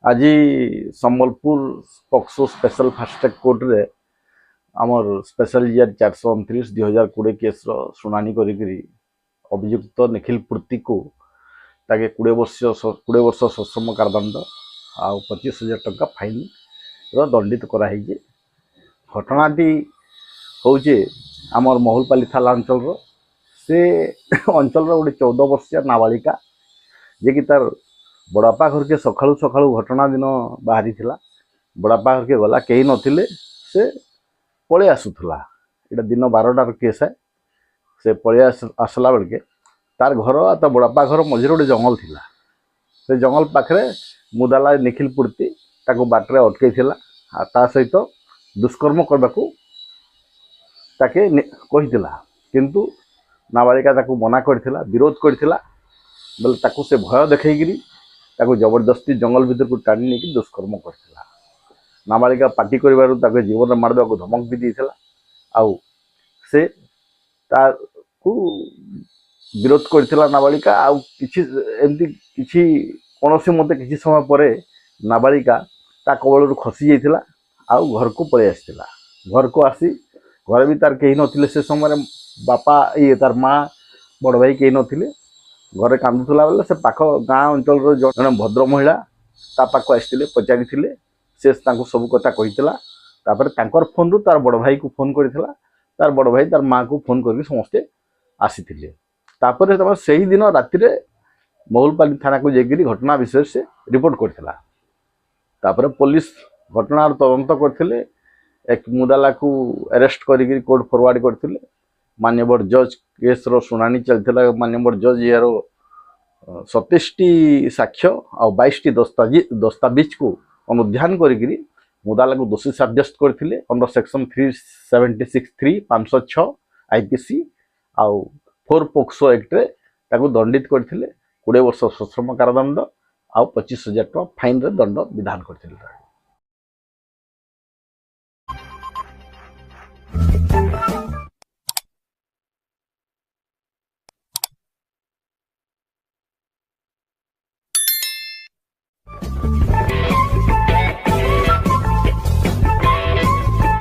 आज Sambalpur पक्सो special Fastrack court रे आमर स्पेशल ईयर 429/2020 केस शुणाणी करी अभियुक्त निखिल पूर्ति को ताके 20 वर्ष सश्रम कारादंड आ 25,000 टंका फाइन दंडित कराई। घटनाटी हूँ आमर महुलपाली थाना अंचल से अंचल गोटे 14 वर्षीय नाबालिका जे कि तार बड़ापा घर के सकाळू सकाळू घटना दिन बाहरी बड़ापा घर के गला कहीं नथिले से पळे आसुथला। इटा दिन 12टार केस है। से पळे आसला बेल के तार घर आ बड़ापा घर मझे गोटे जंगल थिला। से जंगल पाखरे मुदाला निखिल पूर्ति ताको बाटरे अटकई थिला आ ता सहित दुष्कर्म करबा को ताके कहिथिला, किंतु नाबालिका ताको मना करथिला, विरोध करथिला। बेल ताको से भय देखैगिरी ताको जबरदस्ती जंगल भीतर को टाणी नहीं दुष्कर्म करथिला। नाबालिका पार्टी करिबारु ताको जीवन मार देबा को धमक भी दीथिला। आउ से ताकू विरोध करथिला नाबालिका। आउ किछि एमती किछि कोनोसी मते किछि समय परे नाबालिका ता कबळरू खसी जाइथिला। आउ घर को पळे आसिथिला। घर को आसी घर भी तार केही नथिले। से समय बापा ये तार माँ बड़ भाई केही नथिले। घरे कांदुला बेले से पाख गाँ अंचल जड़े भद्र महिला ता पाख आसते पचारि से सब कथा कही। फोन रु तार बड़ भाई को फोन करथिला। तार बड़ भाई तार माँ को फोन करके समस्ते आसीथिले। तापर से दिन राति महुलपाली थाना को जाकर घटना विषय से रिपोर्ट करथिला। तापर पुलिस घटनार तदंत करथिले। एक मुदाला को अरेस्ट करी कोर्ट फॉरवर्ड करथिले। मान्यवर जज केस रो शुणाणी चलथिला। मान्यवर जज यार 27टी साक्ष्य और 22टी दस्तावेज को अनुध्यान करी मुदाला को दोषी साब्यस्त करथिले अंडर सेक्शन 376(3) 506 आईपीसी आउ 4 पोक्सो एक्ट रे ताको दंडित करथिले। 20 वर्ष सश्रम कारादंड आ 25,000 टका फाइन रे दंड विधान करथिले।